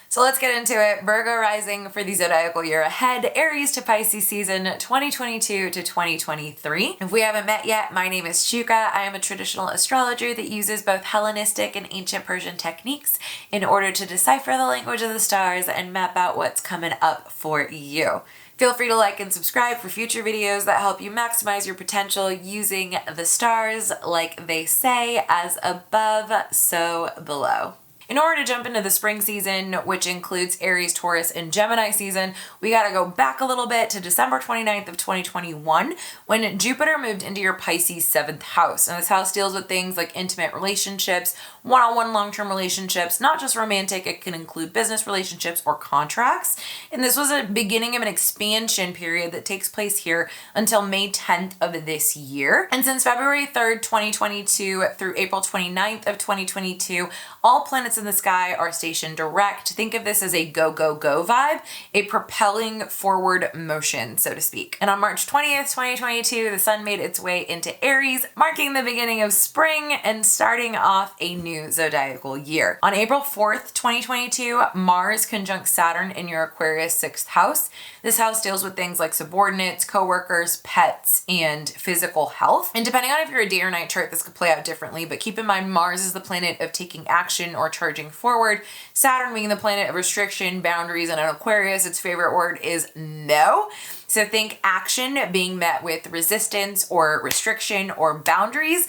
So let's get into it. Virgo rising for the zodiacal year ahead, Aries to Pisces season 2022 to 2023. If we haven't met yet, my name is Shuka. I am a traditional astrologer that uses both Hellenistic and ancient Persian techniques in order to decipher the language of the stars and map out what's coming up for you. Feel free to like and subscribe for future videos that help you maximize your potential using the stars, like they say, as above, so below. In order to jump into the spring season, which includes Aries, Taurus, and Gemini season, we gotta go back a little bit to December 29th of 2021 when Jupiter moved into your Pisces 7th house. And this house deals with things like intimate relationships, one-on-one long-term relationships, not just romantic, it can include business relationships or contracts. And this was a beginning of an expansion period that takes place here until May 10th of this year. And since February 3rd, 2022 through April 29th of 2022, all planets in the sky are stationed direct. Think of this as a go, go, go vibe, a propelling forward motion, so to speak. And on March 20th, 2022, the sun made its way into Aries, marking the beginning of spring and starting off a new zodiacal year. On April 4th, 2022, Mars conjunct Saturn in your Aquarius 6th house. This house deals with things like subordinates, coworkers, pets, and physical health. And depending on if you're a day or night chart, this could play out differently, but keep in mind Mars is the planet of taking action or charging forward. Saturn being the planet of restriction, boundaries, and in Aquarius, its favorite word is no. So think action being met with resistance or restriction or boundaries.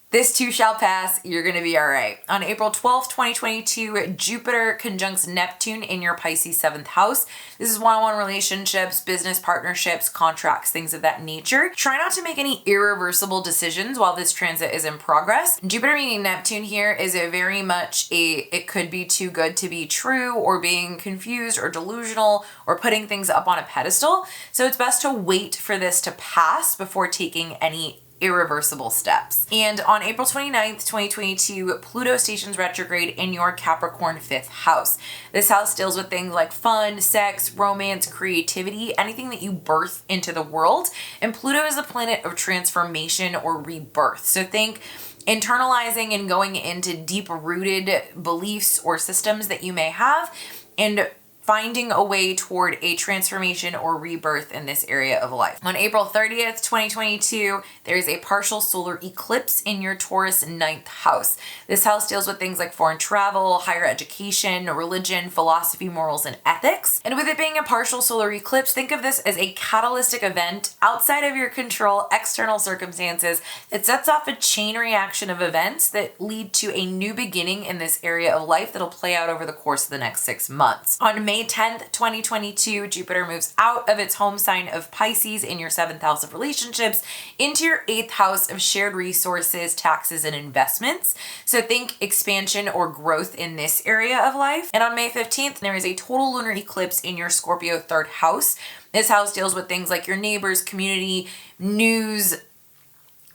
This too shall pass. You're going to be all right. On April 12th, 2022, Jupiter conjuncts Neptune in your Pisces 7th house. This is one-on-one relationships, business partnerships, contracts, things of that nature. Try not to make any irreversible decisions while this transit is in progress. Jupiter meaning Neptune here is a very much it could be too good to be true, or being confused or delusional or putting things up on a pedestal. So it's best to wait for this to pass before taking any irreversible steps. And on April 29th, 2022, Pluto stations retrograde in your Capricorn 5th house. This house deals with things like fun, sex, romance, creativity, anything that you birth into the world. And Pluto is a planet of transformation or rebirth. So think internalizing and going into deep-rooted beliefs or systems that you may have, and finding a way toward a transformation or rebirth in this area of life. On April 30th, 2022, there is a partial solar eclipse in your Taurus 9th house. This house deals with things like foreign travel, higher education, religion, philosophy, morals, and ethics. And with it being a partial solar eclipse, think of this as a catalytic event outside of your control, external circumstances, that sets off a chain reaction of events that lead to a new beginning in this area of life that'll play out over the course of the next 6 months. On May 10th, 2022, Jupiter moves out of its home sign of Pisces in your 7th house of relationships into your 8th house of shared resources, taxes, and investments. So think expansion or growth in this area of life. And on May 15th, there is a total lunar eclipse in your Scorpio 3rd house. This house deals with things like your neighbors, community, news,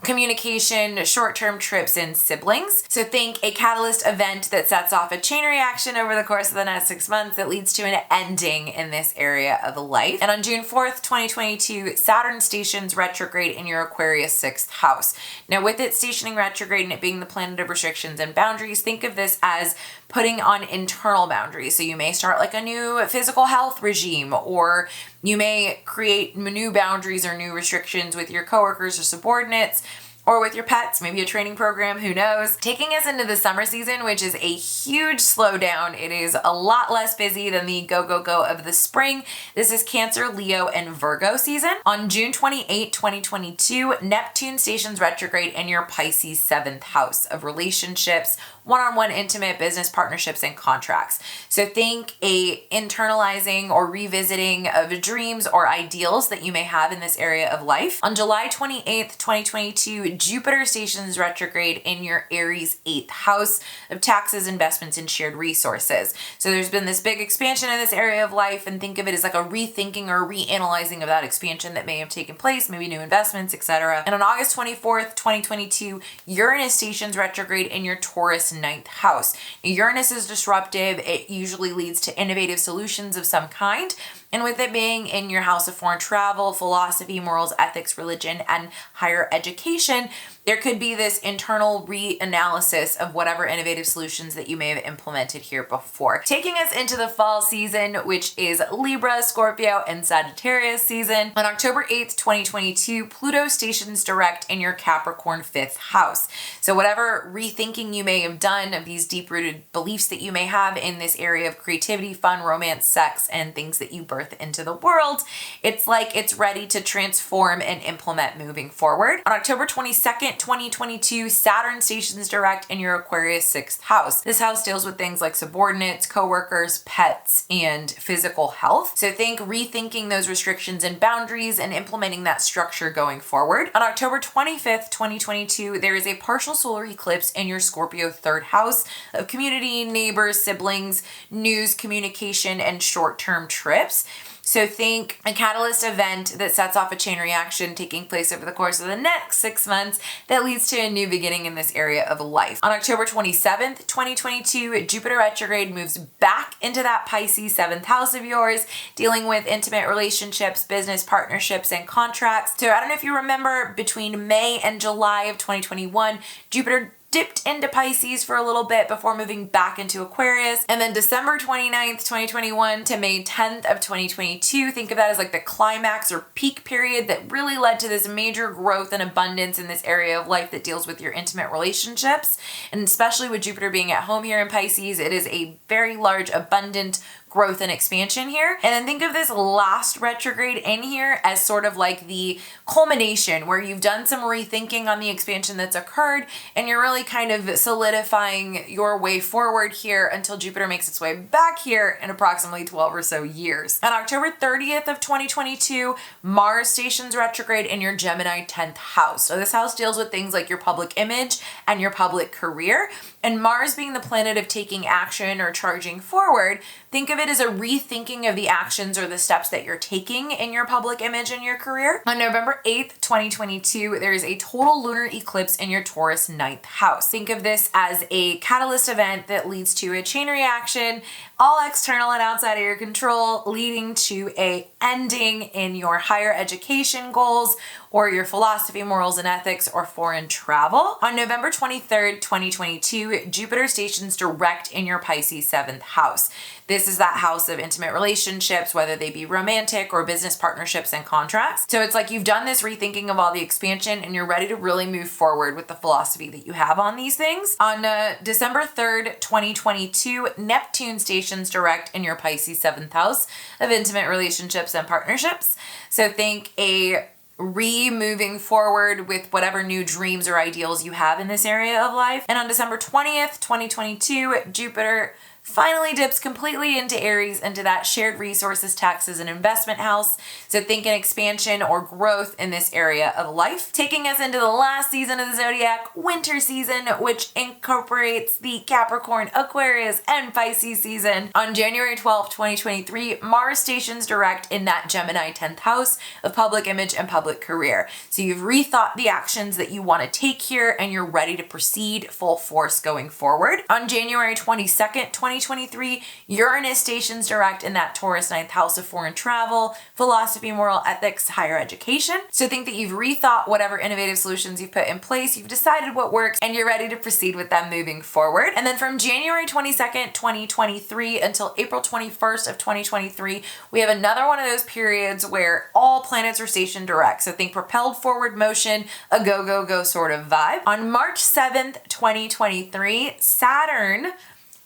communication, short-term trips, and siblings. So think a catalyst event that sets off a chain reaction over the course of the next 6 months that leads to an ending in this area of life. And on June 4th, 2022, Saturn stations retrograde in your Aquarius 6th house. Now with it stationing retrograde and it being the planet of restrictions and boundaries, think of this as putting on internal boundaries. So you may start like a new physical health regime, or you may create new boundaries or new restrictions with your coworkers or subordinates, or with your pets, maybe a training program, who knows. Taking us into the summer season, which is a huge slowdown. It is a lot less busy than the go, go, go of the spring. This is Cancer, Leo, and Virgo season. On June 28, 2022, Neptune stations retrograde in your Pisces 7th house of relationships, one-on-one intimate business partnerships, and contracts. So think a internalizing or revisiting of dreams or ideals that you may have in this area of life. On July 28th, 2022, Jupiter stations retrograde in your Aries 8th house of taxes, investments, and shared resources. So there's been this big expansion in this area of life, and think of it as like a rethinking or reanalyzing of that expansion that may have taken place, maybe new investments, etc. And on August 24th, 2022, Uranus stations retrograde in your Taurus 9th house. Now, Uranus is disruptive. It usually leads to innovative solutions of some kind. And with it being in your house of foreign travel, philosophy, morals, ethics, religion, and higher education, there could be this internal reanalysis of whatever innovative solutions that you may have implemented here before. Taking us into the fall season, which is Libra, Scorpio, and Sagittarius season. On October 8th, 2022, Pluto stations direct in your Capricorn 5th house. So whatever rethinking you may have done of these deep-rooted beliefs that you may have in this area of creativity, fun, romance, sex, and things that you birth into the world, it's like it's ready to transform and implement moving forward. On October 22nd, 2022, Saturn stations direct in your Aquarius 6th house. This house deals with things like subordinates, coworkers, pets, and physical health. So think rethinking those restrictions and boundaries and implementing that structure going forward. On October 25th, 2022, there is a partial solar eclipse in your Scorpio 3rd house of community, neighbors, siblings, news, communication, and short-term trips. So think a catalyst event that sets off a chain reaction taking place over the course of the next 6 months that leads to a new beginning in this area of life. On October 27th, 2022, Jupiter retrograde moves back into that Pisces 7th house of yours, dealing with intimate relationships, business partnerships, and contracts. So I don't know if you remember, between May and July of 2021, Jupiter dipped into Pisces for a little bit before moving back into Aquarius. And then December 29th, 2021 to May 10th of 2022, think of that as like the climax or peak period that really led to this major growth and abundance in this area of life that deals with your intimate relationships. And especially with Jupiter being at home here in Pisces, it is a very large, abundant growth and expansion here. And then think of this last retrograde in here as sort of like the culmination where you've done some rethinking on the expansion that's occurred and you're really kind of solidifying your way forward here until Jupiter makes its way back here in approximately 12 or so years. On October 30th of 2022, Mars stations retrograde in your Gemini 10th house. So this house deals with things like your public image and your public career. And Mars being the planet of taking action or charging forward, think of it as a rethinking of the actions or the steps that you're taking in your public image and your career. On November 8th, 2022, there is a total lunar eclipse in your Taurus 9th house. Think of this as a catalyst event that leads to a chain reaction, all external and outside of your control, leading to a ending in your higher education goals or your philosophy, morals, and ethics, or foreign travel. On November 23rd, 2022, Jupiter stations direct in your Pisces 7th house. This is that house of intimate relationships, whether they be romantic or business partnerships and contracts. So it's like you've done this rethinking of all the expansion and you're ready to really move forward with the philosophy that you have on these things. On December 3rd, 2022, Neptune stations direct in your Pisces 7th house of intimate relationships and partnerships. So think a moving forward with whatever new dreams or ideals you have in this area of life. And on December 20th, 2022, Jupiter finally dips completely into Aries, into that shared resources, taxes, and investment house. So think an expansion or growth in this area of life. Taking us into the last season of the zodiac, winter season, which incorporates the Capricorn, Aquarius, and Pisces season. On January 12th, 2023, Mars stations direct in that Gemini 10th house of public image and public career. So you've rethought the actions that you want to take here and you're ready to proceed full force going forward. On January 22nd, 2023, Uranus stations direct in that Taurus 9th house of foreign travel, philosophy, moral ethics, higher education. So think that you've rethought whatever innovative solutions you've put in place, you've decided what works, and you're ready to proceed with them moving forward. And then from January 22nd, 2023 until April 21st of 2023, we have another one of those periods where all planets are stationed direct. So think propelled forward motion, a go, go, go sort of vibe. On March 7th, 2023, Saturn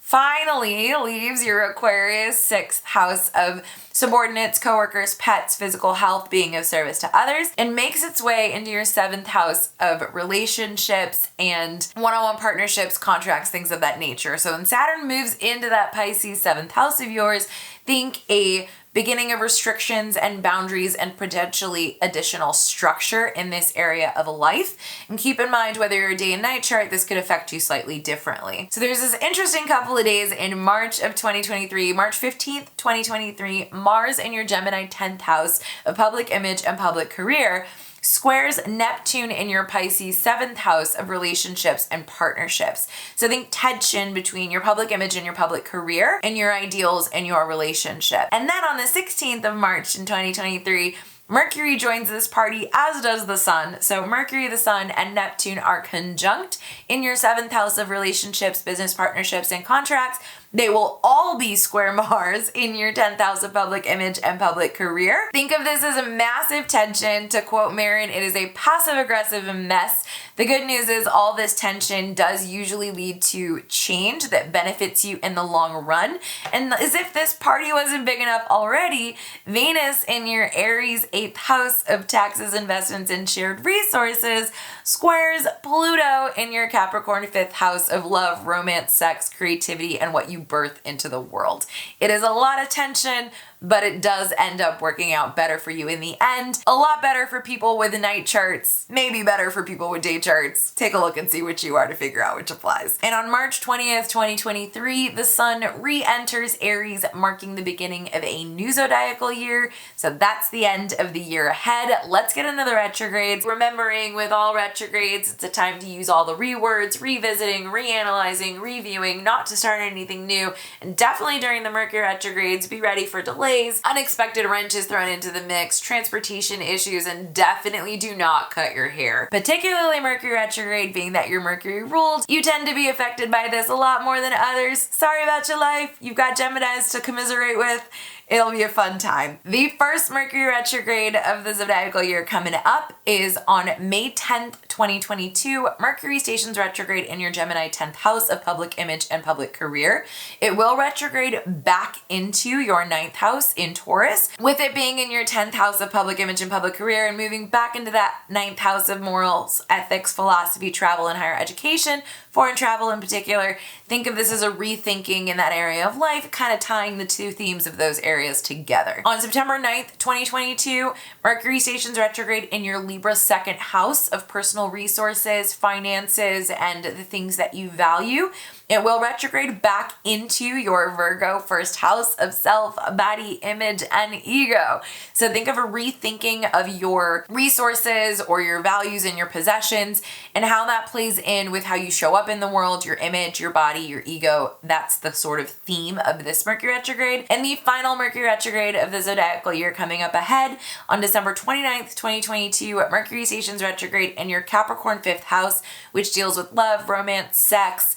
finally leaves your Aquarius 6th house of subordinates, coworkers, pets, physical health, being of service to others, and makes its way into your 7th house of relationships and one-on-one partnerships, contracts, things of that nature. So when Saturn moves into that Pisces 7th house of yours, think a beginning of restrictions and boundaries and potentially additional structure in this area of life. And keep in mind, whether you're a day and night chart, this could affect you slightly differently. So there's this interesting couple of days in March of 2023, March 15th, 2023, Mars in your Gemini 10th house of public image and public career squares Neptune in your Pisces 7th house of relationships and partnerships. So think tension between your public image and your public career and your ideals and your relationship. And then on the 16th of March in 2023, Mercury joins this party, as does the Sun. So Mercury, the Sun, and Neptune are conjunct in your 7th house of relationships, business partnerships, and contracts. They will all be square Mars in your 10th house of public image and public career. Think of this as a massive tension. To quote Marin, it is a passive-aggressive mess. The good news is all this tension does usually lead to change that benefits you in the long run. And as if this party wasn't big enough already, Venus in your Aries 8th house of taxes, investments, and shared resources squares Pluto in your Capricorn 5th house of love, romance, sex, creativity, and what you birth into the world. It is a lot of tension, but it does end up working out better for you in the end. A lot better for people with night charts, maybe better for people with day charts. Take a look and see which you are to figure out which applies. And on March 20th, 2023, the Sun re-enters Aries, marking the beginning of a new zodiacal year. So that's the end of the year ahead. Let's get into the retrogrades. Remembering with all retrogrades, it's a time to use all the rewords, revisiting, reanalyzing, reviewing, not to start anything new. And definitely during the Mercury retrogrades, be ready for delays, unexpected wrenches thrown into the mix, transportation issues, and definitely do not cut your hair. Particularly Mercury retrograde, being that you're Mercury ruled, you tend to be affected by this a lot more than others. Sorry about your life. You've got Geminis to commiserate with. It'll be a fun time. The first Mercury retrograde of the zodiacal year coming up is on May 10th, 2022. Mercury stations retrograde in your Gemini 10th house of public image and public career. It will retrograde back into your 9th house in Taurus, with it being in your 10th house of public image and public career and moving back into that 9th house of morals, ethics, philosophy, travel, and higher education, foreign travel in particular. Think of this as a rethinking in that area of life, kind of tying the two themes of those areas together. On September 9th, 2022, Mercury stations retrograde in your Libra 2nd house of personal resources, finances, and the things that you value. It will retrograde back into your Virgo 1st house of self, body, image, and ego. So think of a rethinking of your resources or your values and your possessions and how that plays in with how you show up in the world, your image, your body, your ego. That's the sort of theme of this Mercury retrograde. And the final Mercury retrograde of the zodiacal year coming up ahead on December 29th, 2022, Mercury stations retrograde in your Capricorn 5th house, which deals with love, romance, sex,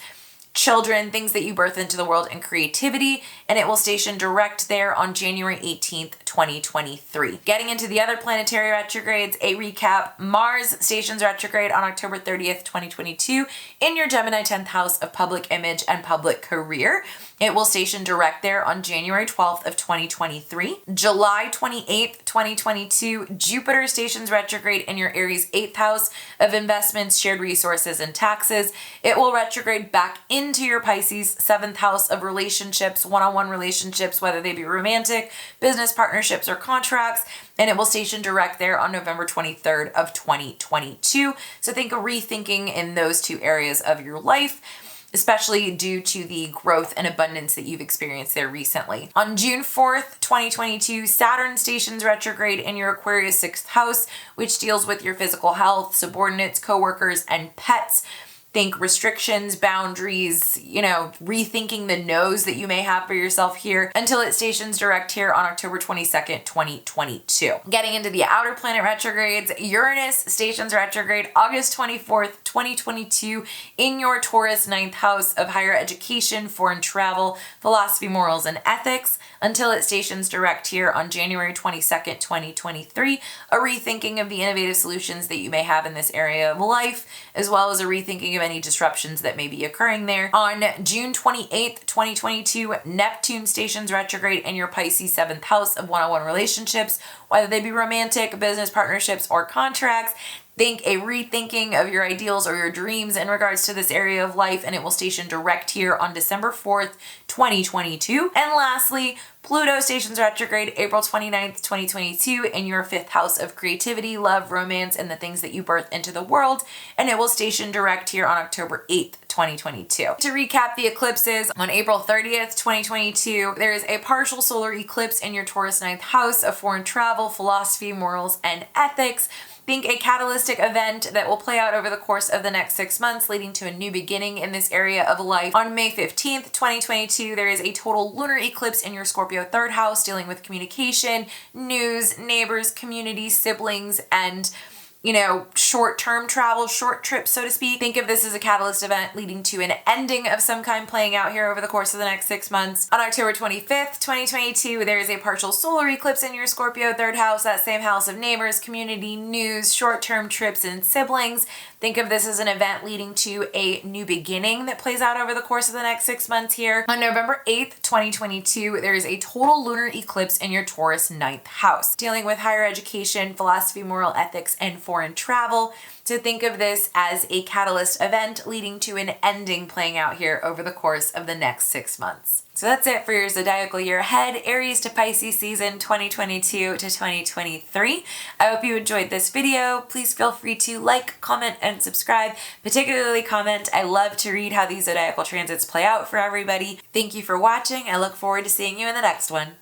children, things that you birth into the world, and creativity, and it will station direct there on January 18th, 2023. Getting into the other planetary retrogrades, a recap: Mars stations retrograde on October 30th, 2022 in your Gemini 10th house of public image and public career. It will station direct there on January 12th of 2023. July 28th, 2022, Jupiter stations retrograde in your Aries 8th house of investments, shared resources, and taxes. It will retrograde back into your Pisces 7th house of relationships, one-on-one relationships, whether they be romantic, business partnerships, or contracts. And it will station direct there on November 23rd of 2022. So think of rethinking in those two areas of your life, especially due to the growth and abundance that you've experienced there recently. On June 4th, 2022, Saturn stations retrograde in your Aquarius 6th house, which deals with your physical health, subordinates, coworkers, and pets. Think restrictions, boundaries, rethinking the no's that you may have for yourself here until it stations direct here on October 22nd, 2022. Getting into the outer planet retrogrades, Uranus stations retrograde August 24th, 2022 in your Taurus 9th house of higher education, foreign travel, philosophy, morals, and ethics until it stations direct here on January 22nd, 2023, a rethinking of the innovative solutions that you may have in this area of life, as well as a rethinking of any disruptions that may be occurring there. On June 28th, 2022, Neptune stations retrograde in your Pisces 7th house of one-on-one relationships, whether they be romantic, business partnerships, or contracts. Think a rethinking of your ideals or your dreams in regards to this area of life, and it will station direct here on December 4th, 2022. And lastly, Pluto stations retrograde April 29th, 2022 in your 5th house of creativity, love, romance, and the things that you birth into the world, and it will station direct here on October 8th, 2022. To recap the eclipses, on April 30th, 2022, there is a partial solar eclipse in your Taurus 9th house of foreign travel, philosophy, morals, and ethics. Think a catalytic event that will play out over the course of the next 6 months, leading to a new beginning in this area of life. On May 15th, 2022, there is a total lunar eclipse in your Scorpio 3rd house, dealing with communication, news, neighbors, community, siblings, and short-term travel, short trips, so to speak. Think of this as a catalyst event leading to an ending of some kind playing out here over the course of the next 6 months. On October 25th, 2022, there is a partial solar eclipse in your Scorpio 3rd house, that same house of neighbors, community, news, short-term trips, and siblings. Think of this as an event leading to a new beginning that plays out over the course of the next 6 months here. On November 8th, 2022, there is a total lunar eclipse in your Taurus 9th house, dealing with higher education, philosophy, moral ethics, and foreign travel. So think of this as a catalyst event leading to an ending playing out here over the course of the next 6 months. So that's it for your zodiacal year ahead, Aries to Pisces season 2022 to 2023. I hope you enjoyed this video. Please feel free to like, comment, and subscribe, particularly comment. I love to read how these zodiacal transits play out for everybody. Thank you for watching. I look forward to seeing you in the next one.